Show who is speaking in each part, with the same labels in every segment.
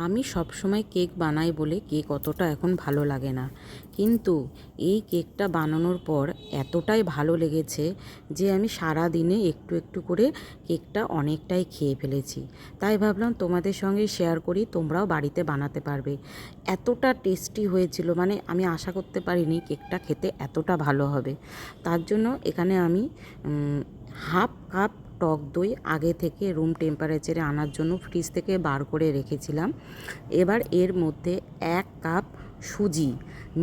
Speaker 1: আমি সবসময় কেক বানাই বলে কেক অতটা এখন ভালো লাগে না, কিন্তু এই কেকটা বানানোর পর এতটাই ভালো লেগেছে যে আমি সারা দিনে একটু একটু করে কেকটা অনেকটাই খেয়ে ফেলেছি। তাই ভাবলাম তোমাদের সঙ্গে শেয়ার করি, তোমরাও বাড়িতে বানাতে পারবে। এতটা টেস্টি হয়েছিল, মানে আমি আশা করতে পারিনি কেকটা খেতে এতটা ভালো হবে। তার জন্য এখানে আমি হাফ কাপ টক দই আগে থেকে রুম টেম্পারেচারে আনার জন্য ফ্রিজ থেকে বার করে রেখেছিলাম। এবার এর মধ্যে 1 কাপ সুজি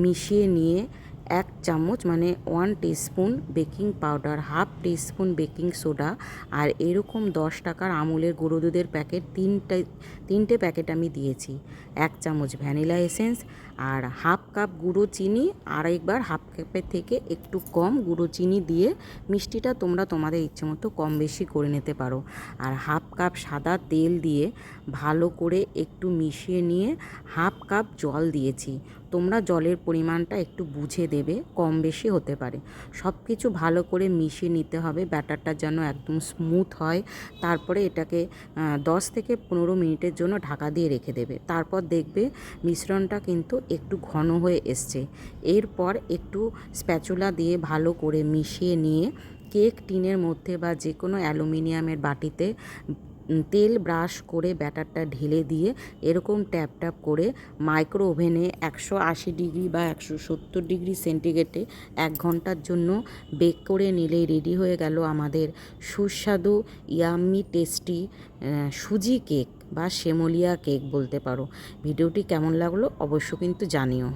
Speaker 1: মিশিয়ে নিয়ে 1 চামচ মানে 1 teaspoon baking powder, half teaspoon baking soda, আর এরকম 10 টাকার আমুলের গুঁড়ো দুধের প্যাকেট তিনটে প্যাকেট আমি দিয়েছি, 1 চামচ ভ্যানিলা এসেন্স, আর হাফ কাপ গুঁড়ো চিনি, আর একবার হাফ কাপের থেকে একটু কম গুঁড়ো চিনি দিয়ে মিষ্টিটা তোমরা তোমাদের ইচ্ছে মতো কম বেশি করে নিতে পারো। আর হাফ কাপ সাদা তেল দিয়ে ভালো করে একটু মিশিয়ে নিয়ে হাফ কাপ জল দিয়েছি। তোমরা জলের পরিমাণটা একটু বুঝে দেবে, কম বেশি হতে পারে। সব কিছু ভালো করে মিশিয়ে নিতে হবে, ব্যাটারটা যেন একদম স্মুথ হয়। তারপরে এটাকে 10 থেকে 15 মিনিটের জন্য ঢাকা দিয়ে রেখে দেবে। তারপর দেখবে মিশ্রণটা কিন্তু একটু ঘন হয়ে এসছে। এরপর একটু স্প্যাচুলা দিয়ে ভালো করে মিশিয়ে নিয়ে কেক টিনের মধ্যে বা যে কোনো অ্যালুমিনিয়ামের বাটিতে তেল ব্রাশ করে ব্যাটারটা ঢেলে দিয়ে এরকম ট্যাপ ট্যাপ করে মাইক্রো ওভেনে 180 ডিগ্রি বা 170 ডিগ্রি সেন্টিগ্রেডে 1 ঘন্টার জন্য বেক করে নিলেই রেডি হয়ে গেল আমাদের সুস্বাদু ইয়াম্মি টেস্টি সুজি কেক বা সেমোলিয়া কেক বলতে পারো। ভিডিওটি কেমন লাগলো অবশ্য কিন্তু জানিও।